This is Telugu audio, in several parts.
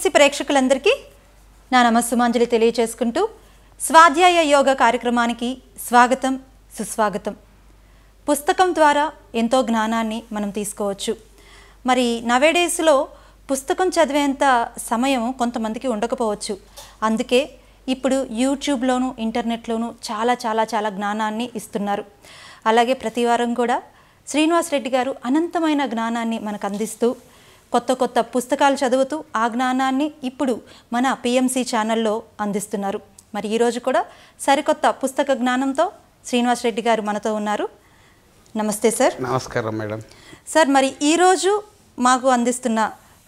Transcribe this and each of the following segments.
టీవీసీ ప్రేక్షకులందరికీ నా నమస్సుమాంజలి తెలియజేసుకుంటూ స్వాధ్యాయ యోగ కార్యక్రమానికి స్వాగతం సుస్వాగతం. పుస్తకం ద్వారా ఎంతో జ్ఞానాన్ని మనం తీసుకోవచ్చు. మరి నవేడేస్లో పుస్తకం చదివేంత సమయం కొంతమందికి ఉండకపోవచ్చు. అందుకే ఇప్పుడు యూట్యూబ్లోను ఇంటర్నెట్లోను చాలా జ్ఞానాన్ని ఇస్తున్నారు. అలాగే ప్రతి వారం కూడా శ్రీనివాస్ రెడ్డి గారు అనంతమైన జ్ఞానాన్ని మనకు అందిస్తూ కొత్త పుస్తకాలు చదువుతూ ఆ జ్ఞానాన్ని ఇప్పుడు మన పిఎంసి ఛానల్లో అందిస్తున్నారు. మరి ఈరోజు కూడా సరికొత్త పుస్తక జ్ఞానంతో శ్రీనివాస్ రెడ్డి గారు మనతో ఉన్నారు. నమస్తే సార్. నమస్కారం మేడం. సార్, మరి ఈరోజు మాకు అందిస్తున్న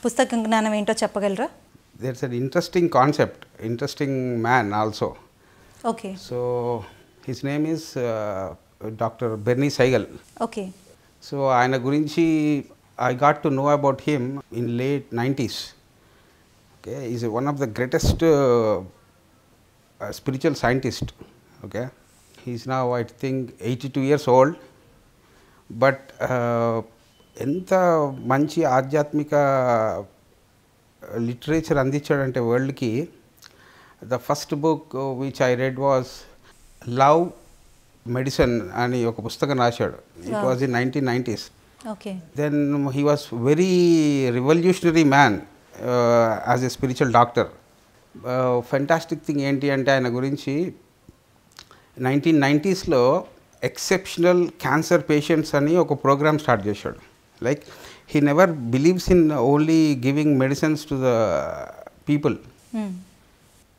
పుస్తక జ్ఞానం ఏంటో చెప్పగలరా? There's an interesting concept, interesting man also. Okay. So his name is Dr. Bernie Siegel. Okay. So ఆయన గురించి I got to know about him in late 90s. Okay, he's one of the greatest spiritual scientist. Okay, he's now I think 82 years old. But ఎంత మంచి ఆధ్యాత్మిక లిటరేచర్ అందించాడంటే వరల్డ్కి. The first book which I read was love medicine అని ఒక పుస్తకం రాశాడు. It was in 1990s. Okay. Then he was very revolutionary man as a spiritual doctor. Fantastic thing ఏంటి అంటే ఆయన గురించి 1990sలో ఎక్సెప్షనల్ క్యాన్సర్ పేషెంట్స్ అని ఒక ప్రోగ్రామ్ స్టార్ట్ చేశాడు. Like he never believes in only giving medicines to the people.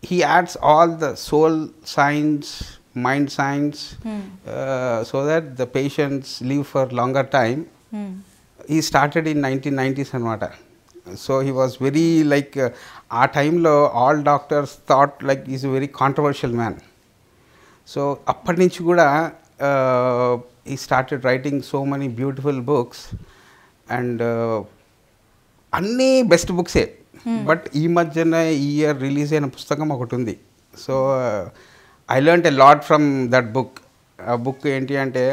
He adds all the soul science, mind science, so that the patients live for longer time. He started in 1990s anamata. So he was very like our time lo all doctors thought like he's a very controversial man. So appadi nunchi kuda he started writing so many beautiful books and అన్నీ బెస్ట్ బుక్సే. బట్ ఈ మధ్యన ఈ ఇయర్ రిలీజ్ అయిన పుస్తకం ఒకటి ఉంది. So I learned a lot from that book. ఆ బుక్ ఏంటి అంటే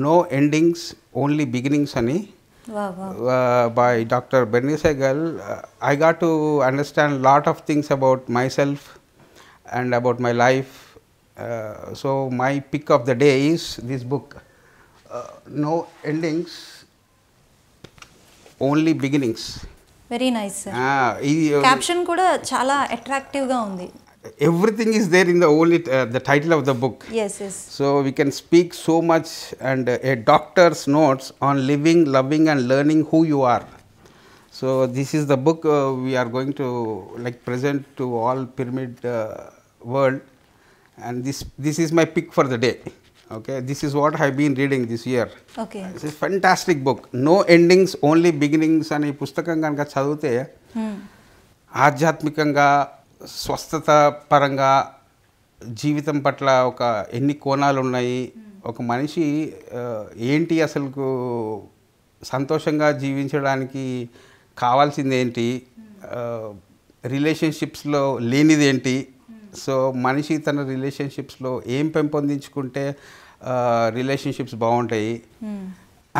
నో ఎండింగ్స్ ఓన్లీ బిగినింగ్స్ అని by doctor Bernie Siegel. I got to understand lot of things about my self and about my life. So my pick of the day is this book no endings only beginnings. Very nice sir. Caption కూడా చాలా అట్రాక్టివ్ గా ఉంది. Everything is there in the only the title of the book. Yes. So we can speak so much and a doctor's notes on living, loving and learning who you are. So this is the book we are going to like present to all pyramid world, and this is my pick for the day. Okay, this is what I have been reading this year. Okay. This is fantastic book. No endings, only beginnings అని పుస్తకం కనుక చదివితే ఆధ్యాత్మికంగా స్వస్థత పరంగా జీవితం పట్ల ఒక ఎన్ని కోణాలు ఉన్నాయి, ఒక మనిషి ఏంటి అసలుకు సంతోషంగా జీవించడానికి కావాల్సింది ఏంటి, రిలేషన్షిప్స్లో లేనిది ఏంటి, సో మనిషి తన రిలేషన్షిప్స్లో ఏం పెంపొందించుకుంటే రిలేషన్షిప్స్ బాగుంటాయి.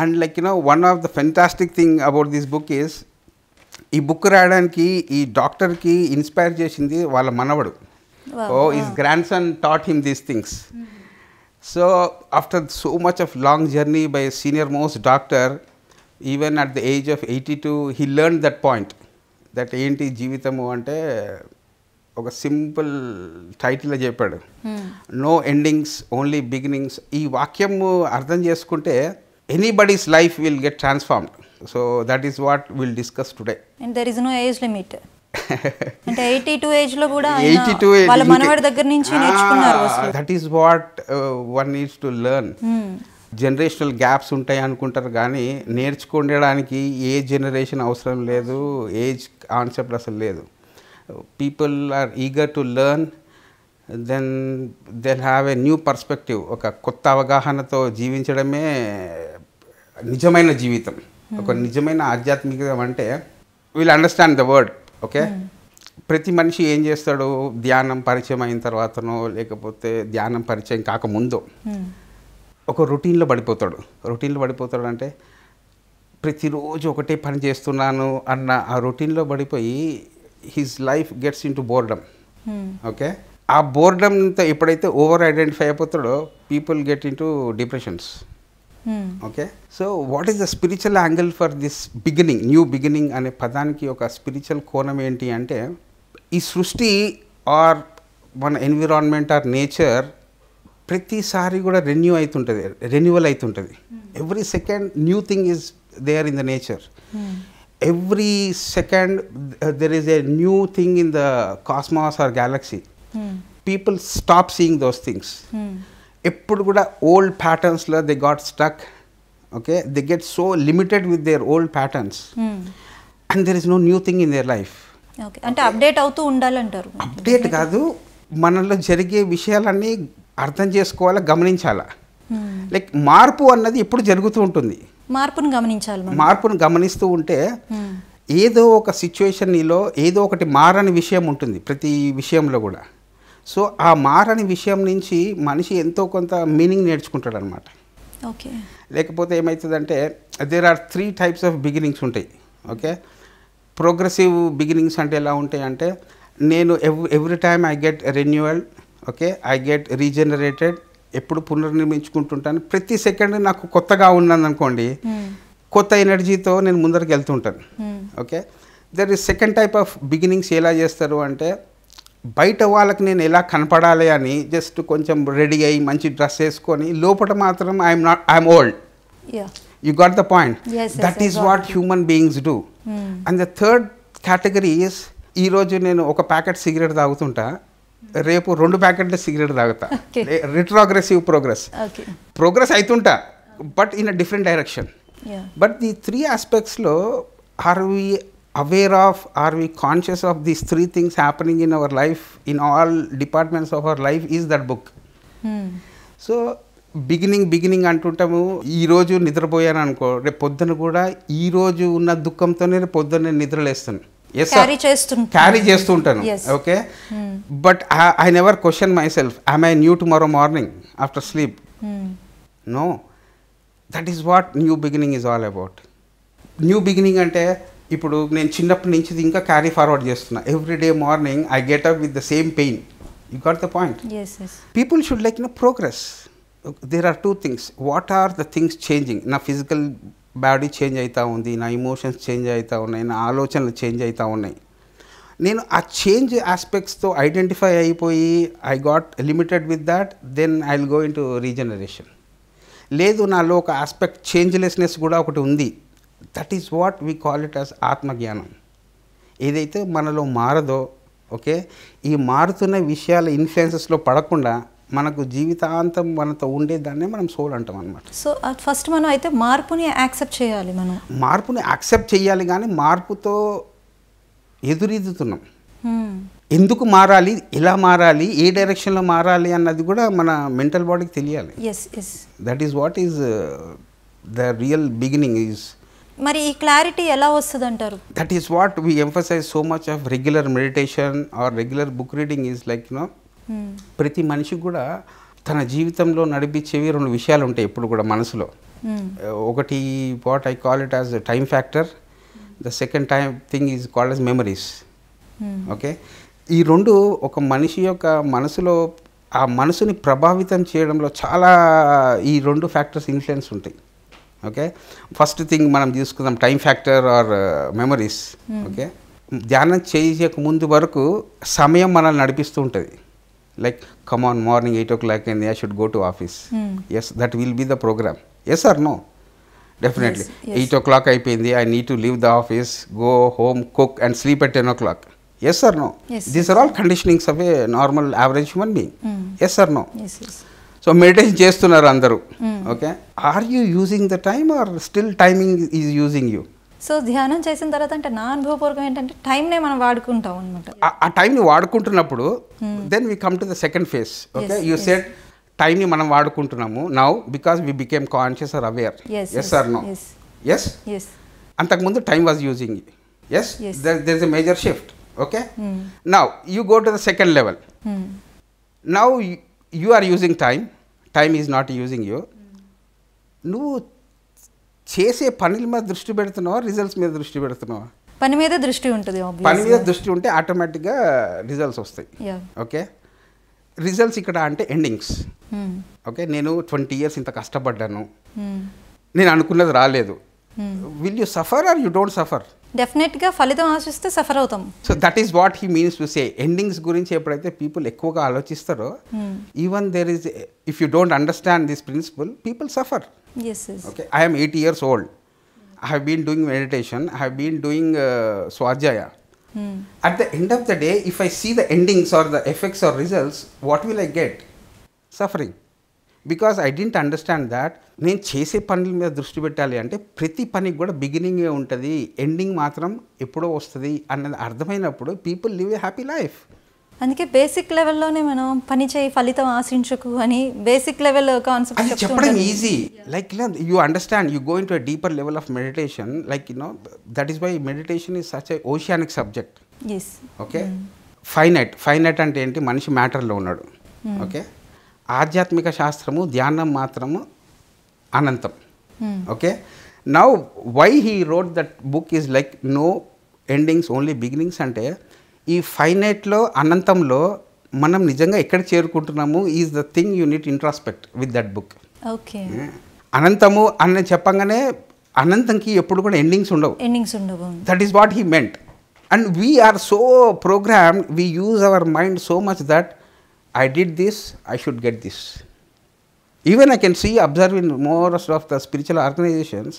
And like one of the fantastic thing about this book is ఈ బుక్ రాయడానికి ఈ డాక్టర్కి ఇన్స్పైర్ చేసింది వాళ్ళ మనవడు. His grandson taught him these things. So after so much of long journey by senior most doctor, even at the age of 82 he learn that point that ఏంటి జీవితము అంటే ఒక సింపుల్ టైటిల్లో చెప్పాడు, నో ఎండింగ్స్ ఓన్లీ బిగినింగ్స్. ఈ వాక్యము అర్థం చేసుకుంటే anybody's life will get transformed. So that is what will discuss today. And there is no age limit. అంటే 82 ఏజ్ లో కూడా వాళ్ళ మనవడి దగ్గర నుంచి నేర్చుకున్నారు. That is what one needs to learn. Generational gaps ఉంటాయి అనుకుంటారు కానీ నేర్చుకోవడానికి ఏ జనరేషన్ అవసరం లేదు, ఏజ్ కాన్సెప్ట్ అసలు లేదు. People are eager to learn, then they'll have a new perspective. ఒక కొత్త అవగాహనతో జీవించడమే నిజమైన జీవితం. ఒక నిజమైన ఆధ్యాత్మికం అంటే will understand the word. Okay, ప్రతి మనిషి ఏం చేస్తాడు, ధ్యానం పరిచయం అయిన తర్వాతనో లేకపోతే ధ్యానం పరిచయం కాకముందో ఒక రొటీన్లో పడిపోతాడు. రొటీన్లో పడిపోతాడు అంటే ప్రతిరోజు ఒకటే పని చేస్తున్నాను అన్న ఆ రొటీన్లో పడిపోయి his life gets into boredom. Okay, ఆ బోర్డమ్తో ఎప్పుడైతే ఓవర్ ఐడెంటిఫై అయిపోతాడో people get into depressions. Okay, so what is the spiritual angle for this beginning, new beginning అనే పదానికి ఒక స్పిరిచువల్ కోణం ఏంటి అంటే, ఈ సృష్టి ఆర్ మన ఎన్విరాన్మెంట్ ఆర్ నేచర్ ప్రతిసారి కూడా రెన్యువల్ అవుతుంటుంది. Every second new thing is there in the nature. Every second there is a new thing in the cosmos or galaxy. People stop seeing those things. ఎప్పుడు కూడా ఓల్డ్ ప్యాటర్న్స్లో they got stuck. Okay, they get so limited with their old patterns and there is no new thing in their life. Okay, అంటే అప్డేట్ అవుతూ ఉండాలంటారు. అప్డేట్ కాదు, మనలో జరిగే విషయాలన్నీ అర్థం చేసుకోవాలా, గమనించాలా. లైక్ మార్పు అన్నది ఎప్పుడు జరుగుతూ ఉంటుంది. మార్పును గమనించాలి. మార్పును గమనిస్తూ ఉంటే ఏదో ఒక సిచ్యువేషన్ నీలో ఏదో ఒకటి మారని విషయం ఉంటుంది ప్రతి విషయంలో కూడా. సో ఆ మారని విషయం నుంచి మనిషి ఎంతో కొంత మీనింగ్ నేర్చుకుంటాడు అనమాట. ఓకే, లేకపోతే ఏమవుతుందంటే there are 3 types of beginnings ఉంటాయి. ఓకే, ప్రోగ్రెసివ్ బిగినింగ్స్ అంటే ఎలా ఉంటాయి అంటే, నేను every time I get renewal. Okay, I get regenerated. ఎప్పుడు పునర్నిర్మించుకుంటుంటాను. ప్రతి సెకండ్ నాకు కొత్తగా ఉన్నాను అనుకోండి, కొత్త ఎనర్జీతో నేను ముందరికి వెళ్తుంటాను. Okay, there is second type of beginnings. ఎలా చేస్తారు అంటే, బయట వాళ్ళకి నేను ఎలా కనపడాలి అని జస్ట్ కొంచెం రెడీ అయ్యి మంచి డ్రెస్ వేసుకొని లోపల మాత్రం I'm old. You got the point. That is what human beings do. And the third category is, ఈరోజు నేను ఒక ప్యాకెట్ సిగరెట్ తాగుతుంటా, రేపు 2 ప్యాకెట్ల సిగరెట్ తాగుతా. రిట్రోగ్రెసివ్ ప్రోగ్రెస్ అవుతుంటా, but in a different direction. But the 3 ఆస్పెక్ట్స్లో are we aware of, are we conscious of these 3 things happening in our life, in all departments of our life, is that book. So beginning అంటుంటాము. ఈరోజు నిద్రపోయాను అనుకో, రేపు పొద్దున కూడా ఈరోజు ఉన్న దుఃఖంతోనే రేపు పొద్దున్న నిద్రలేస్తాను, క్యారీ చేస్తూ ఉంటాను. Okay, but I never question my self, am I new tomorrow morning after sleep? No, that is what new beginning is all about. New beginning అంటే, ఇప్పుడు నేను చిన్నప్పటి నుంచి ఇంకా క్యారీ ఫార్వర్డ్ చేస్తున్నా. Everyday morning I get up with the same pain. You got the point. People should like progress. There are 2 things. What are the things changing? నా ఫిజికల్ బాడీ చేంజ్ అవుతూ ఉంది, నా ఇమోషన్స్ చేంజ్ అవుతూ ఉన్నాయి, నా ఆలోచనలు చేంజ్ అవుతూ ఉన్నాయి. నేను ఆ చేంజ్ ఆస్పెక్ట్స్తో ఐడెంటిఫై అయిపోయి I got limited with that, then I will go in to regeneration. లేదు, నాలో ఒక ఆస్పెక్ట్ చేంజ్లెస్నెస్ కూడా ఒకటి ఉంది. That is what we call it as ఆత్మజ్ఞానం. ఏదైతే మనలో మారదో, ఓకే, ఈ మారుతున్న విషయాల ఇన్ఫ్లుయెన్సెస్లో పడకుండా మనకు జీవితాంతం మనతో ఉండేదాన్నే మనం సోల్ అంటాం అనమాట. సో ఫస్ట్ మనం అయితే మార్పుని యాక్సెప్ట్ చేయాలి. మార్పుని యాక్సెప్ట్ చేయాలి, కానీ మార్పుతో ఎదురీదుతున్నాం. ఎందుకు మారాలి, ఎలా మారాలి, ఏ డైరెక్షన్లో మారాలి అన్నది కూడా మన మెంటల్ బాడీకి తెలియాలి. That is what is the real beginning is. మరి ఈ క్లారిటీ ఎలా వస్తుంది అంటారు? That is what we emphasise so much of regular meditation or regular book reading is like ప్రతి మనిషికి కూడా తన జీవితంలో నడిపించేవి 2 విషయాలు ఉంటాయి ఎప్పుడు కూడా మనసులో. ఒకటి what I call it as time factor, the second thing is called as memories. Okay, ఈ 2 ఒక మనిషి యొక్క మనసులో ఆ మనసుని ప్రభావితం చేయడంలో చాలా ఈ 2 ఫ్యాక్టర్స్ ఇన్ఫ్లుయెన్స్ ఉంటాయి. ఓకే, ఫస్ట్ థింగ్ మనం తీసుకుందాం time factor or memories. Okay, ధ్యానం చేయక ముందు వరకు సమయం మనల్ని నడిపిస్తూ ఉంటుంది. Like come on, morning 8 o'clock అయింది, I should go to office. Yes, that will be the programme. Yes or no? Definitely. 8 o'clock అయిపోయింది, I need to leave the office, go home, cook and sleep at 10 o'clock. Yes or no? These are all conditionings of a normal average human being. Yes or no? So meditation చేస్తున్నారు అందరూ. Okay, are you using the time or still timing is using you? So ధ్యానం చేసిన తర్వాత అంటే నా అనుభవపూర్వకం ఏంటంటే టైంనే మనం వాడుకుంటాం అనమాట. ఆ టైంని వాడుకుంటున్నప్పుడు then we come to the second phase. Okay, you said టైంని మనం వాడుకుంటున్నాము now because we became conscious or aware. Yes or no? Yes. అంతకుముందు time was using. Yes, there is a major shift. Okay, now you go to the second level. Now you are using time is not using you. నువ్వు చేసే పనుల మీద దృష్టి పెడుతున్నావా, రిజల్ట్స్ మీద దృష్టి పెడుతున్నావా? పని మీద దృష్టి ఉంటుంది పని మీద దృష్టి ఉంటే ఆటోమేటిక్గా రిజల్ట్స్ వస్తాయి. ఓకే, రిజల్ట్స్ ఇక్కడ అంటే ఎండింగ్స్. ఓకే, నేను 20 years ఇంత కష్టపడ్డాను, నేను అనుకున్నది రాలేదు. Will you suffer or you don't suffer? డెఫినెట్గా ఫలితం ఆశిస్తే సఫర్ అవుతాం. So that is what he means to say. Endings గురించి ఎప్పుడైతే పీపుల్ ఎక్కువగా ఆలోచిస్తారో, even there is, if you don't understand this principle, people suffer. Okay, I am 80 years old. I have been doing meditation, I have been doing Swadhyaya. At the end of the day, if I see the endings or the effects or results, what will I get? Suffering. Because I didn't understand that. నేను చేసే పనుల మీద దృష్టి పెట్టాలి అంటే ప్రతి పనికి కూడా బిగినింగే ఉంటుంది, ఎండింగ్ మాత్రం ఎప్పుడో వస్తుంది అన్నది అర్థమైనప్పుడు people live a happy life. అందుకే బేసిక్ లెవెల్లోనే మనం పని చేయి ఫలితం ఆశించకు అని బేసిక్ లెవెల్ కాన్సెప్ట్ చెప్పడం easy. Like you understand, you go in to a deeper level of meditation. Like that is why meditation is such a oceanic subject. Okay, finite అంటే ఏంటి? మనిషి మ్యాటర్లో ఉన్నాడు. ఓకే, ఆధ్యాత్మిక శాస్త్రము ధ్యానం మాత్రము అనంతం. Okay, now why he wrote that book is like no endings only beginnings అంటే ఈ ఫైనైట్లో అనంతంలో మనం నిజంగా ఎక్కడ చేరుకుంటున్నాము is the thing you need introspect with that book. Okay, అనంతము అని చెప్పంగానే అనంతంకి ఎప్పుడు కూడా ఎండింగ్స్ ఉండవు. That is what he meant. And we're so programmed, we use our mind so much that I did this, I should get this. Even I can see, observe in most of the spiritual organizations,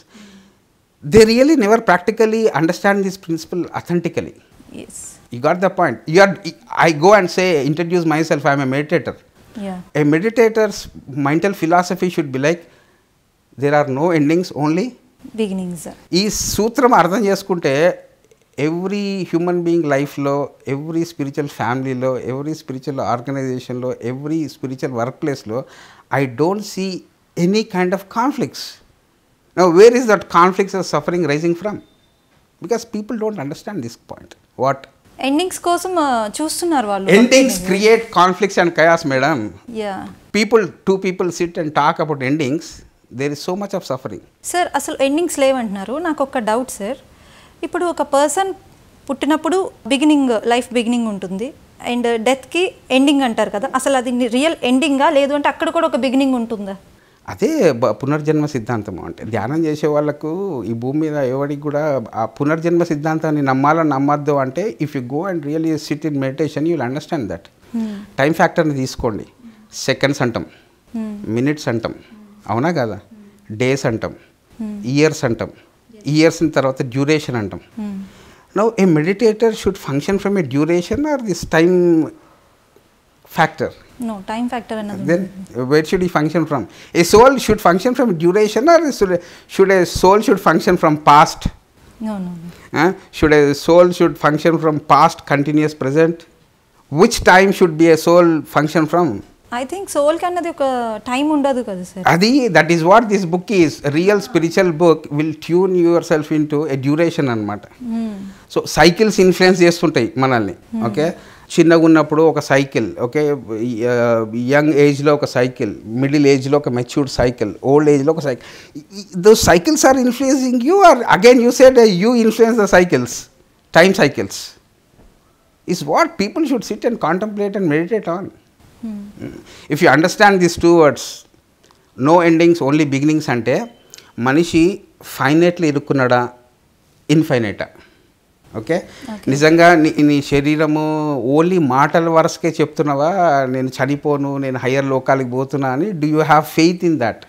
they really never practically understand this principle authentically. Yes. You got the point. I go and say, introduce myself, I am a meditator. Yeah. A meditator's mental philosophy should be like, there are no endings, only beginnings. ఈ సూత్రం అర్థం చేసుకుంటే ఎవ్రీ హ్యూమన్ బీయింగ్ లైఫ్లో, ఎవ్రీ స్పిరిచువల్ ఫ్యామిలీలో, ఎవ్రీ స్పిరిచువల్ ఆర్గనైజేషన్లో, ఎవ్రీ స్పిరిచువల్ వర్క్ ప్లేస్లో I don't see any kind of conflicts. Now where is that conflicts or suffering rising from? Because people don't understand this point. What endings కోసం చూస్తున్నారు వాళ్ళు. Endings create conflicts and chaos madam. Two people sit and talk about endings, there is so much of suffering. Sir, అసలు ఎండింగ్స్ లేవంటున్నారు. నాకు ఒక డౌట్ సార్. ఇప్పుడు ఒక పర్సన్ పుట్టినప్పుడు లైఫ్ బిగినింగ్ ఉంటుంది అండ్ డెత్కి ఎండింగ్ అంటారు కదా, అసలు అది రియల్ ఎండింగా లేదు అంటే అక్కడ కూడా ఒక బిగినింగ్ ఉంటుందా? అదే పునర్జన్మ సిద్ధాంతం అంటే. ధ్యానం చేసే వాళ్ళకు ఈ భూమి మీద ఎవరికి కూడా ఆ పునర్జన్మ సిద్ధాంతాన్ని నమ్మాలని నమ్మద్దు అంటే, if you go and really sit in meditation you will understand that. Time ఫ్యాక్టర్ని తీసుకోండి, సెకండ్స్ అంటాం, మినిట్స్ అంటాం, అవునా కదా, డేస్ అంటాం, ఇయర్స్ అంటాం, ఇయర్స్ తర్వాత డ్యూరేషన్ అంటాం. Now a meditator should function from a duration or this time factor? No, time factor another. Then where should he function from? A soul should function from duration or should a soul should function from past? No. Should a soul should function from past, continuous, present? Which time should be a soul function from? I think soul కి అన్నది ఒక టైం ఉండదు కదా సార్. అది that is what this book is. Real spiritual book will tune your self in to A duration అనమాట. సో సైకిల్స్ ఇన్ఫ్లుయెన్స్ చేస్తుంటాయి మనల్ని. ఓకే, చిన్నగా ఉన్నప్పుడు ఒక సైకిల్, ఓకే, యంగ్ ఏజ్లో ఒక సైకిల్, మిడిల్ ఏజ్లో ఒక మెచ్యూర్డ్ సైకిల్, ఓల్డ్ ఏజ్లో ఒక cycle. Those cycles are influencing you or again you said you influence the cycles. Time cycles is what people should sit and contemplate and meditate on. If you understand these two words, no endings only beginnings అంటే మనిషి ఫైనైట్లో ఇరుక్కున్నాడా, ఇన్ఫైనైటా? ఓకే, నిజంగా నీ శరీరము ఓన్లీ మాటల వరసకే చెప్తున్నావా, నేను చనిపోను, నేను హయ్యర్ లోకాలకి పోతున్నా అని? Do you have faith in that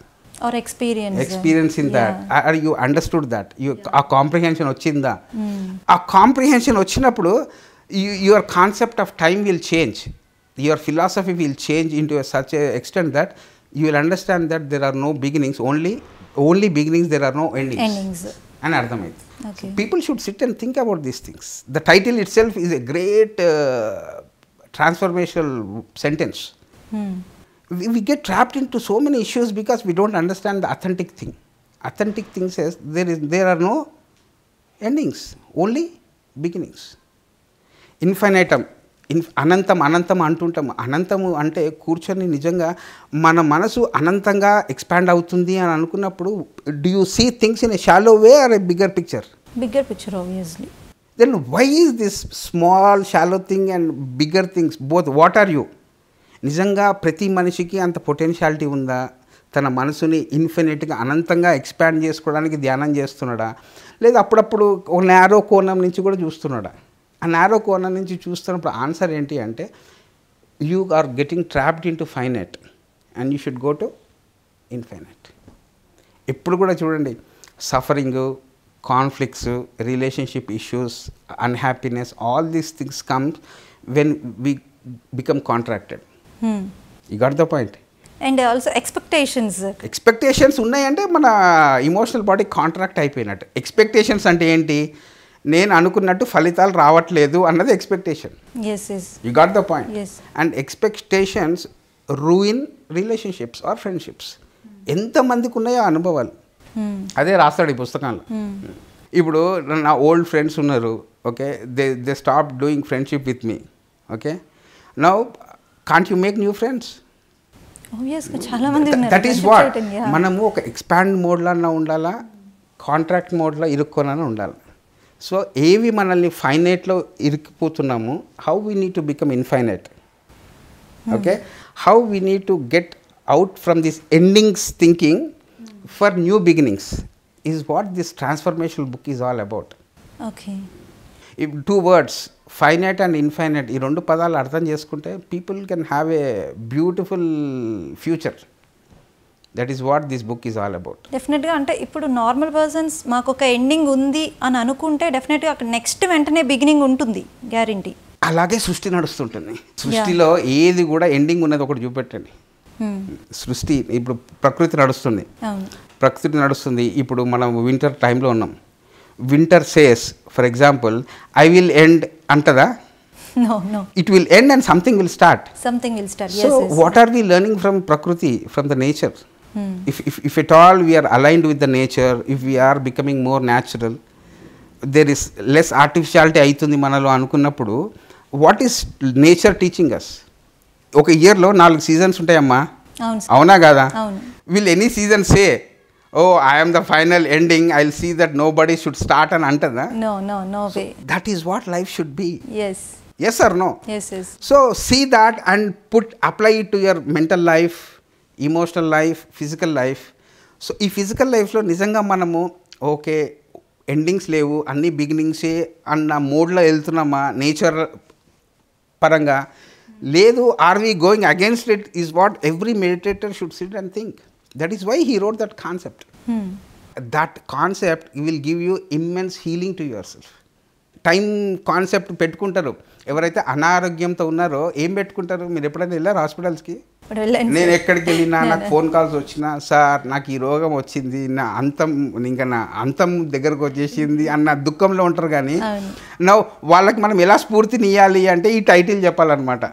or experience in that? Are you understood that? ఆ కాంప్రిహెన్షన్ వచ్చిందా? ఆ కాంప్రిహెన్షన్ వచ్చినప్పుడు your concept of time will change, your philosophy will change in to such extent that you will understand that there are no beginnings, only beginnings, there are no endings అని అర్థమైంది. Okay. People should sit and think about these things. The title itself is a great transformational sentence. We get trapped into so many issues because we don't understand the authentic thing. Authentic thing says there are no endings, only beginnings. Infinitum, అనంతం అంటుంటాం. అనంతము అంటే కూర్చొని నిజంగా మన మనసు అనంతంగా ఎక్స్పాండ్ అవుతుంది అని అనుకున్నప్పుడు, do you see things in a shallow way or a bigger picture? Bigger picture obviously. then why is this small shallow thing and bigger things both? What are you? నిజంగా ప్రతి మనిషికి అంత పొటెన్షియాలిటీ ఉందా? తన మనసుని ఇన్ఫినిట్గా అనంతంగా ఎక్స్పాండ్ చేసుకోవడానికి ధ్యానం చేస్తున్నాడా, లేదా అప్పుడప్పుడు ఒక నేరో కోణం నుంచి కూడా చూస్తున్నాడా? ఆ నేరో కోణం నుంచి చూస్తున్నప్పుడు ఆన్సర్ ఏంటి అంటే, you are getting trapped in to finite and you should go to infinite. ఎప్పుడు కూడా చూడండి, suffering, conflicts, relationship issues, unhappiness, all these things comes when we become contracted. You got the point. And also expectations ఉన్నాయంటే మన ఇమోషనల్ బాడీ కాంట్రాక్ట్ అయిపోయినట్టు. ఎక్స్పెక్టేషన్స్ అంటే ఏంటి? నేను అనుకున్నట్టు ఫలితాలు రావట్లేదు అన్నది expectation. You got the point. And expectations ruin relationships or friendships. ఎంతమందికి ఉన్నాయో అనుభవాలు. అదే రాస్తాడు ఈ పుస్తకంలో. ఇప్పుడు నా ఓల్డ్ ఫ్రెండ్స్ ఉన్నారు, okay, they stop doing friendship with me, okay. Now can't you make new friends? That is what. మనము ఒక ఎక్స్పాండ్ మోడ్లో ఉండాలా, కాంట్రాక్ట్ మోడ్లో ఇరుక్కోనని ఉండాలి. సో ఏవి మనల్ని ఫైనైట్లో ఇరుక్కుపోతున్నాము, how we need to become infinite, okay, how we need to get out from this endings thinking for new beginnings is what this transformational book is all about. Okay. Two words, finite and infinite, ఈ రెండు పదాలు అర్థం చేసుకుంటే people can have a beautiful future. That is what this book is all about. డెఫినెట్గా అంటే ఇప్పుడు నార్మల్ పర్సన్స్ మాకు ఒక ఎండింగ్ ఉంది అని అనుకుంటే డెఫినెట్గా అక్కడ నెక్స్ట్ వెంటనే బిగినింగ్ ఉంటుంది, గ్యారంటీ. అలాగే సృష్టి నడుస్తుంటుంది. సృష్టిలో ఏది కూడా ఎండింగ్ ఉన్నది ఒకటి చూపెట్టండి. సృష్టి ఇప్పుడు ప్రకృతి నడుస్తుంది, ప్రకృతి నడుస్తుంది. ఇప్పుడు మనం వింటర్ టైంలో ఉన్నాం. Winter says for example I will end అంటదా? No. It will end and something will start. Yes. So what are we learning from Prakriti, from the nature? If at all we are aligned with the nature, if we are becoming more natural, there is less artificiality aitundi manalo anukunnappudu, what is nature teaching us? ఒక ఇయర్లో 4 సీజన్స్ ఉంటాయమ్మా, అవునా కదా? Will any season say, oh I am the final ending, I will see that nobody should start అని అంటదా? No way. దట్ ఈస్ వాట్ లైఫ్ షుడ్ బి. Yes or no? Yes. So see that and apply it to your mental life, emotional life, physical life. So ఈ ఫిజికల్ లైఫ్లో నిజంగా మనము ఓకే ఎండింగ్స్ లేవు, అన్ని బిగినింగ్సే అన్న మోడ్లో వెళ్తున్నామా నేచర్ పరంగా? లేదు, are we going against it is what every meditator should sit and think. That is why he wrote that concept. That concept will give you immense healing to your self. Time concept పెట్టుకుంటారు ఎవరైతే అనారోగ్యంతో ఉన్నారో. ఏం పెట్టుకుంటారు? మీరు ఎప్పుడైనా వెళ్ళారు హాస్పిటల్స్కి? నేను ఎక్కడికి వెళ్ళినా నాకు ఫోన్ కాల్స్ వచ్చినా, సార్ నాకు ఈ రోగం వచ్చింది, నా అంతం దగ్గరకు వచ్చేసింది అన్న దుఃఖంలో ఉంటారు. కానీ వాళ్ళకి మనం ఎలా స్ఫూర్తినియాలి అంటే ఈ టైటిల్ చెప్పాలన్నమాట.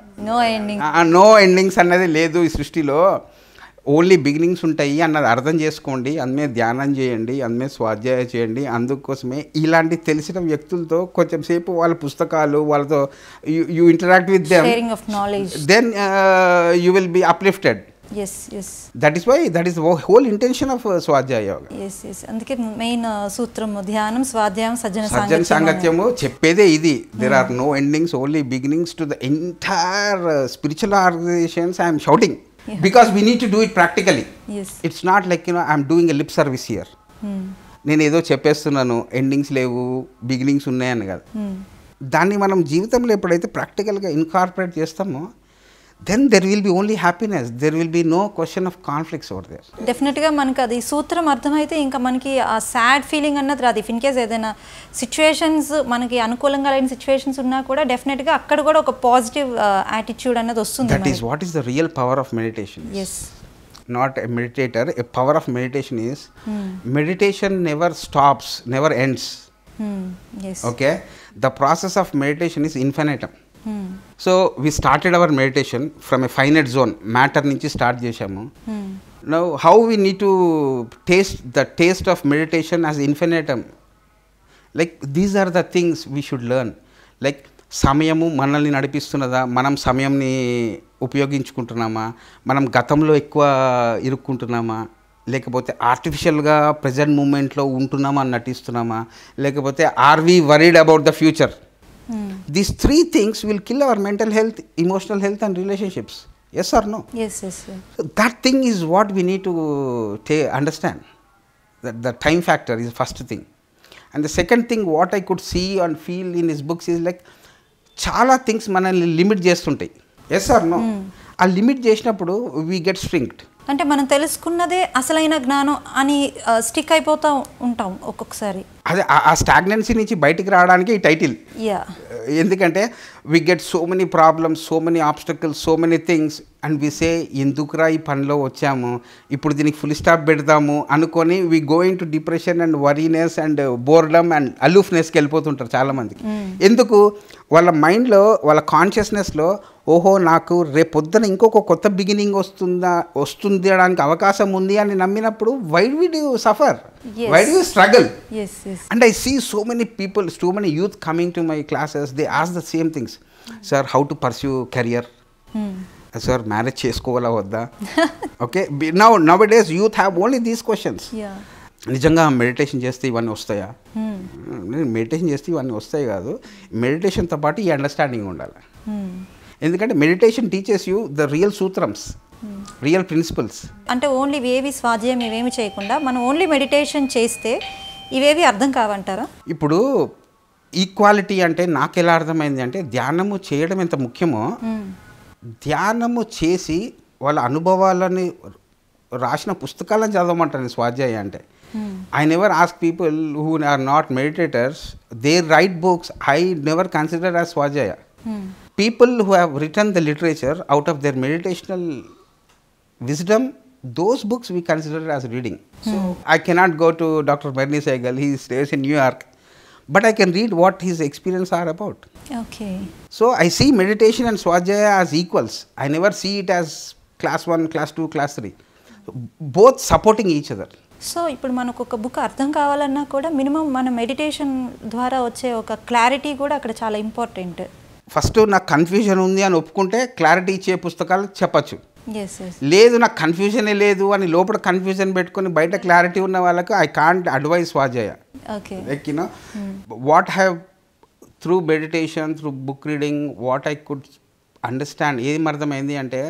నో ఎండింగ్స్ అన్నది లేదు ఈ సృష్టిలో, ఓన్లీ బిగినింగ్స్ ఉంటాయి అన్నది అర్థం చేసుకోండి. అందుమే ధ్యానం చేయండి, అందుమే స్వాధ్యాయ చేయండి. అందుకోసమే ఇలాంటి తెలిసిన వ్యక్తులతో కొంచెం సేపు వాళ్ళ పుస్తకాలు, వాళ్ళతో you interact with them, then you will be uplifted. That is whole intention of Swadhyaya yoga. అందుకే మెయిన్ సూత్రం ధ్యానం, స్వాధ్యాయం, సజ్జన సాంగత్యము చెప్పేదే ఇది. There are no endings, only beginnings to the entire spiritual organisations. I'm shouting because we need to do it practically. It's not like I'm doing a lip service here. నేను ఏదో చెప్పేస్తున్నాను, ఎండింగ్స్ లేవు బిగినింగ్స్ ఉన్నాయని కాదు. దాన్ని మనం జీవితంలో ఎప్పుడైతే ప్రాక్టికల్గా ఇన్కార్పొరేట్ చేస్తామో, then there will be only happiness, there will be no question of conflicts over there. డెఫినెట్గా మనకి అది సూత్రం అర్థమైతే ఇంకా మనకి ఆ సాడ్ ఫీలింగ్ అన్నది రాదు. ఇఫ్ ఇన్ కేస్ ఏదైనా సిచ్యువేషన్స్ మనకి అనుకూలంగా లేని సిచ్యువేషన్స్ ఉన్నా కూడా డెఫినెట్గా అక్కడ కూడా ఒక పాజిటివ్ యాటిట్యూడ్ అన్నది వస్తుంది. That is what is the real power of meditation. Not a meditator. A power of meditation is meditation never stops, never ends. Okay, the process of meditation is infinitum. So we started our meditation from a finite zone, matter నుంచి స్టార్ట్ చేశాము. Now how we need to taste the taste of meditation as infinitum. Like these are the things we should learn. Like సమయము మనల్ని నడిపిస్తున్నదా, మనం సమయంని ఉపయోగించుకుంటున్నామా, మనం గతంలో ఎక్కువ ఇరుక్కుంటున్నామా, లేకపోతే ఆర్టిఫిషియల్గా ప్రజెంట్ మూమెంట్లో ఉంటున్నామా అని నటిస్తున్నామా, లేకపోతే are we worried about the future. These 3 things will kill our mental health, emotional health and relationships. Yes or no? Yes. So that thing is what we need to understand. That the time factor is first thing. And the second thing what I could see and feel in his books is like చాలా థింగ్స్ మనల్ని లిమిట్ చేస్తుంటాయి. Yes or no? ఆ లిమిట్ చేసినప్పుడు వీ గెట్ స్ట్రింగ్డ్. అంటే మనం తెలుసుకున్నదే అసలైన జ్ఞానం అని స్టిక్ అయిపోతూ ఉంటాం ఒక్కొక్కసారి. అదే ఆ స్టాగ్నెన్సీ నుంచి బయటికి రావడానికి ఈ టైటిల్. ఎందుకంటే we get so many problems, so many obstacles, so many things and we say ఎందుకురా ఈ పనిలో వచ్చాము, ఇప్పుడు దీనికి ఫుల్ స్టాప్ పెడదాము అనుకొని we going to depression and worryness and boredom and అలూఫ్నెస్కి వెళ్ళిపోతుంటారు చాలామందికి. ఎందుకు? వాళ్ళ మైండ్లో, వాళ్ళ కాన్షియస్నెస్లో ఓహో నాకు రేపొద్దున ఇంకొక కొత్త బిగినింగ్ వస్తుంది అనడానికి అవకాశం ఉంది అని నమ్మినప్పుడు why would you suffer, why do you struggle? And I see so many people, so many youth coming to my classes, they ask the same things. Sir, how to pursue career? Sir, marriage cheskovala vadda? Okay, nowadays youth have only these questions. నిజంగా మెడిటేషన్ చేస్తే ఇవన్నీ వస్తాయా? మెడిటేషన్ చేస్తే ఇవన్నీ వస్తాయి కాదు, మెడిటేషన్తో పాటు ఈ అండర్స్టాండింగ్ ఉండాలి. ఎందుకంటే meditation teaches you the real సూత్రమ్స్, రియల్ ప్రిన్సిపల్స్. అంటే ఓన్లీ ఇవేవి స్వాధ్యాయం ఇవేమి చేయకుండా మనం ఓన్లీ మెడిటేషన్ చేస్తే ఇవేవి అర్థం కావంటారా? ఇప్పుడు ఈక్వాలిటీ అంటే నాకు ఎలా అర్థమైంది అంటే, ధ్యానము చేయడం ఎంత ముఖ్యమో, ధ్యానము చేసి వాళ్ళ అనుభవాలని రాసిన పుస్తకాలను చదవమంటాను స్వాధ్యాయ అంటే. I never ask people who are not meditators, they write books. I never consider as Swajaya. People who have written the literature out of their meditational wisdom, those books we consider as reading. So I cannot go to Dr. Bernie Siegel, he stays in New York, but I can read what his experience are about. Okay. So I see meditation and Swajaya as equals. I never see it as class 1, class 2, class 3. Both supporting each other. So ఇప్పుడు మనకు ఒక బుక్ అర్థం కావాలన్నా కూడా మినిమం మన మెడిటేషన్ ద్వారా వచ్చే ఒక క్లారిటీ కూడా అక్కడ చాలా ఇంపార్టెంట్. ఫస్ట్ నాకు కన్ఫ్యూజన్ ఉంది అని ఒప్పుకుంటే క్లారిటీ ఇచ్చే పుస్తకాలు చెప్పచ్చు. ఎస్ లేదు నాకు కన్ఫ్యూజనే లేదు అని లోపల కన్ఫ్యూజన్ పెట్టుకొని బయట క్లారిటీ ఉన్న వాళ్ళకు ఐ కాంట్ అడ్వైస్ స్వాధ్యాయ. Okay. Like you know what have through meditation, through book reading, what I could understand, ఏం అర్థమైంది అంటే,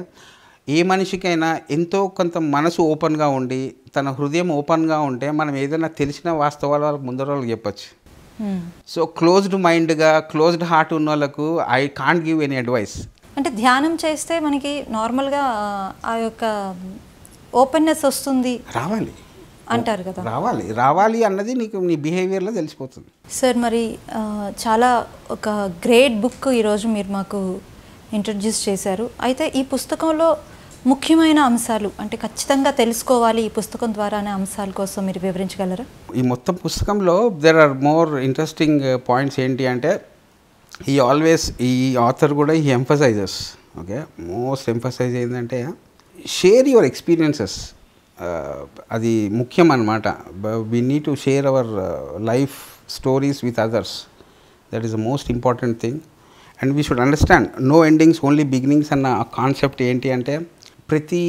ఏ మనిషికైనా ఎంతో కొంత మనసు ఓపెన్గా ఉండి తన హృదయం ఓపెన్గా ఉంటే మనం ఏదైనా తెలిసిన వాస్తవాలు వాళ్ళకి ముందర వాళ్ళకి చెప్పచ్చు. సో క్లోజ్డ్ మైండ్గా, క్లోజ్డ్ హార్ట్ ఉన్న వాళ్ళకు I can't give any advice. అంటే ధ్యానం చేస్తే మనకి నార్మల్గా ఆ యొక్క ఓపెన్నెస్ వస్తుంది, రావాలి అంటారు కదా. రావాలి అన్నది నీకు నీ బిహేవియర్లో తెలిసిపోతుంది. సార్ మరి చాలా ఒక గ్రేట్ బుక్ ఈరోజు మీరు మాకు ఇంట్రడ్యూస్ చేశారు. అయితే ఈ పుస్తకంలో ముఖ్యమైన అంశాలు అంటే ఖచ్చితంగా తెలుసుకోవాలి ఈ పుస్తకం ద్వారా అనే అంశాల కోసం మీరు వివరించగలరా? ఈ మొత్తం పుస్తకంలో there are more interesting points. ఏంటి అంటే ఈ ఆథర్ కూడా ఈ ఎంఫసైజెస్, ఓకే, మోస్ట్ ఎంఫసైజ్ ఏంటంటే షేర్ యువర్ ఎక్స్పీరియన్సెస్. అది ముఖ్యం అన్నమాట. We need to share our life stories with others. That is the most important thing. And we should understand no endings only beginnings అన్న కాన్సెప్ట్ ఏంటి అంటే, ప్రతి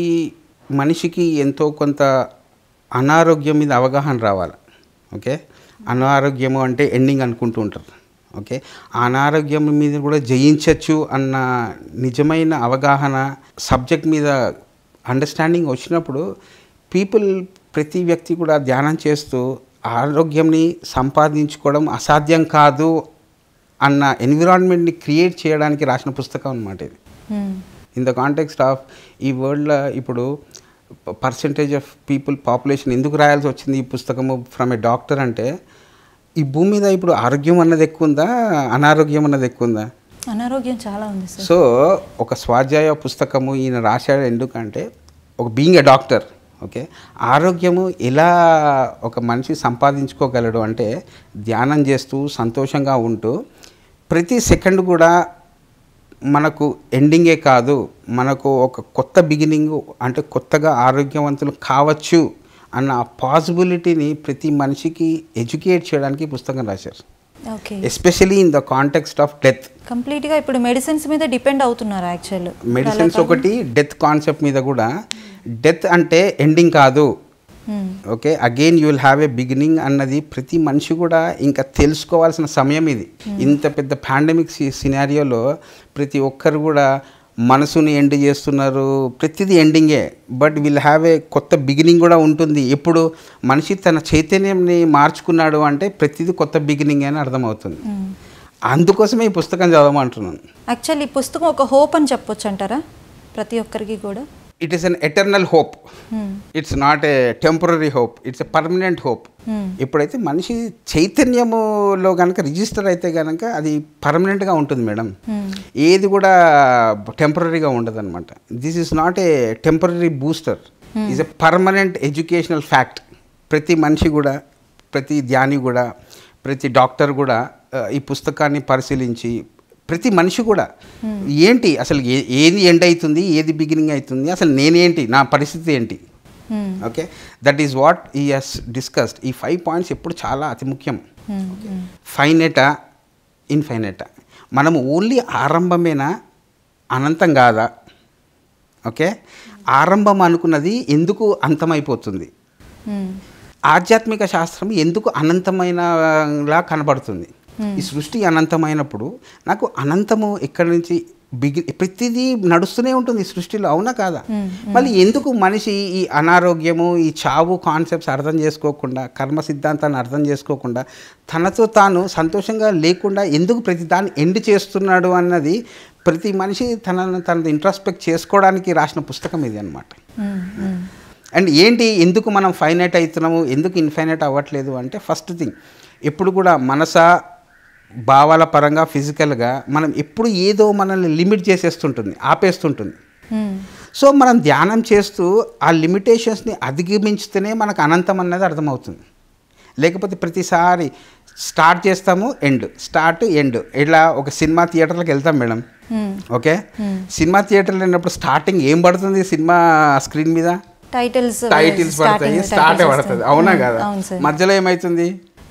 మనిషికి ఎంతో కొంత అనారోగ్యం మీద అవగాహన రావాలి. ఓకే, అనారోగ్యము అంటే ఎండింగ్ అనుకుంటూ ఉంటారు. ఓకే, ఆ అనారోగ్యం మీద కూడా జయించవచ్చు అన్న నిజమైన అవగాహన, సబ్జెక్ట్ మీద అండర్స్టాండింగ్ వచ్చినప్పుడు ప్రతి వ్యక్తి కూడా ధ్యానం చేస్తూ ఆరోగ్యంని సంపాదించుకోవడం అసాధ్యం కాదు అన్న ఎన్విరాన్మెంట్ని క్రియేట్ చేయడానికి రాసిన పుస్తకం అన్నమాట ఇది. ఇన్ ద కాంటెక్స్ట్ ఆఫ్ ఈ వరల్డ్లో ఇప్పుడు పర్సంటేజ్ ఆఫ్ పాపులేషన్ ఎందుకు రాయాల్సి వచ్చింది ఈ పుస్తకము ఫ్రమ్ ఏ డాక్టర్ అంటే, ఈ భూమి మీద ఇప్పుడు ఆరోగ్యం అన్నది ఎక్కువ ఉందా, అనారోగ్యం అన్నది ఎక్కువ ఉందా? అనారోగ్యం చాలా ఉంది. సో ఒక స్వాధ్యాయ పుస్తకము ఈయన రాశాడు ఎందుకంటే, ఒక బీయింగ్ ఎ డాక్టర్, ఓకే, ఆరోగ్యము ఎలా ఒక మనిషి సంపాదించుకోగలడు అంటే ధ్యానం చేస్తూ సంతోషంగా ఉంటూ ప్రతి సెకండ్ కూడా మనకు ఎండింగే కాదు, మనకు ఒక కొత్త బిగినింగ్ అంటే కొత్తగా ఆరోగ్యవంతులు కావచ్చు అన్న పాసిబిలిటీని ప్రతి మనిషికి ఎడ్యుకేట్ చేయడానికి పుస్తకం రాశారు. Okay, especially in the context of death. కంప్లీట్గా ఇప్పుడు మెడిసిన్స్ మీద డిపెండ్ అవుతున్నారు. యాక్చువల్ మెడిసిన్స్ ఒకటి, డెత్ కాన్సెప్ట్ మీద కూడా. డెత్ అంటే ఎండింగ్ కాదు, okay, again you will have a beginning అన్నది ప్రతి మనిషి కూడా ఇంకా తెలుసుకోవాల్సిన సమయం ఇది. ఇంత పెద్ద పాండమిక్ సినారియోలో ప్రతి ఒక్కరు కూడా మనసుని ఎండ్ చేస్తున్నారు, ప్రతిదీ ఎండింగే. బట్ విల్ హ్యావ్ ఏ కొత్త బిగినింగ్ కూడా ఉంటుంది. ఎప్పుడు మనిషి తన చైతన్యంని మార్చుకున్నాడు అంటే ప్రతిదీ కొత్త బిగినింగ్ అని అర్థమవుతుంది. అందుకోసమే ఈ పుస్తకం చదవమంటున్నాను. యాక్చువల్లీ ఈ పుస్తకం ఒక హోప్ అని చెప్పొచ్చు అంటారా ప్రతి ఒక్కరికి కూడా? It is an eternal hope. It's not a temporary hope, it's a permanent hope. ఎప్పుడైతే మనిషి చైతన్యములో కనుక రిజిస్టర్ అయితే కనుక అది పర్మనెంట్గా ఉంటుంది మేడం. ఏది కూడా టెంపరీగా ఉండదు అనమాట. This is not a temporary booster, is a permanent educational fact. ప్రతి మనిషి కూడా, ప్రతి ధ్యాని కూడా, ప్రతి డాక్టర్ కూడా ఈ పుస్తకాన్ని పరిశీలించి ప్రతి మనిషి కూడా ఏంటి అసలు ఏది ఎండ్ అవుతుంది, ఏది బిగినింగ్ అవుతుంది, అసలు నేనేంటి, నా పరిస్థితి ఏంటి, ఓకే, దట్ ఈస్ వాట్ ఈ హస్ డిస్కస్డ్. ఈ 5 పాయింట్స్ ఎప్పుడు చాలా అతి ముఖ్యం. ఫైనెటా, ఇన్ఫైనెటా, మనము ఓన్లీ ఆరంభమేనా, అనంతం కాదా? ఓకే, ఆరంభం అనుకున్నది ఎందుకు అంతమైపోతుంది? ఆధ్యాత్మిక శాస్త్రం ఎందుకు అనంతమైనలా కనబడుతుంది? ఈ సృష్టి అనంతమైనప్పుడు నాకు అనంతము ఎక్కడి నుంచి ప్రతిదీ నడుస్తూనే ఉంటుంది ఈ సృష్టిలో, అవునా కాదా? మళ్ళీ ఎందుకు మనిషి ఈ అనారోగ్యము, ఈ చావు కాన్సెప్ట్స్ అర్థం చేసుకోకుండా, కర్మ సిద్ధాంతాన్ని అర్థం చేసుకోకుండా, తనతో తాను సంతోషంగా లేకుండా ఎందుకు ప్రతి దాన్ని ఎండ్ చేస్తున్నాడు అన్నది ప్రతి మనిషి తన ఇంట్రాస్పెక్ట్ చేసుకోవడానికి రాసిన పుస్తకం ఇది అనమాట. అండ్ ఏంటి, ఎందుకు మనం ఫైనైట్ అవుతున్నాము, ఎందుకు ఇన్ఫైనైట్ అవ్వట్లేదు అంటే, ఫస్ట్ థింగ్ ఎప్పుడు కూడా మనసా భావాల పరంగా ఫిజికల్గా మనం ఎప్పుడు ఏదో మనల్ని లిమిట్ చేసేస్తుంటుంది, ఆపేస్తుంటుంది. సో మనం ధ్యానం చేస్తూ ఆ లిమిటేషన్స్ని అధిగమించితేనే మనకు అనంతం అన్నది అర్థమవుతుంది. లేకపోతే ప్రతిసారి స్టార్ట్ చేస్తాము, ఎండ్, స్టార్ట్ ఎండ్. ఇలా ఒక సినిమా థియేటర్లకు వెళ్తాం మేడం, ఓకే, సినిమా థియేటర్లో వెళ్ళినప్పుడు స్టార్టింగ్ ఏం పడుతుంది సినిమా స్క్రీన్ మీద? టైటిల్స్ పడతాయి, స్టార్ట్ పడుతుంది, అవునా కదా? మధ్యలో ఏమవుతుంది?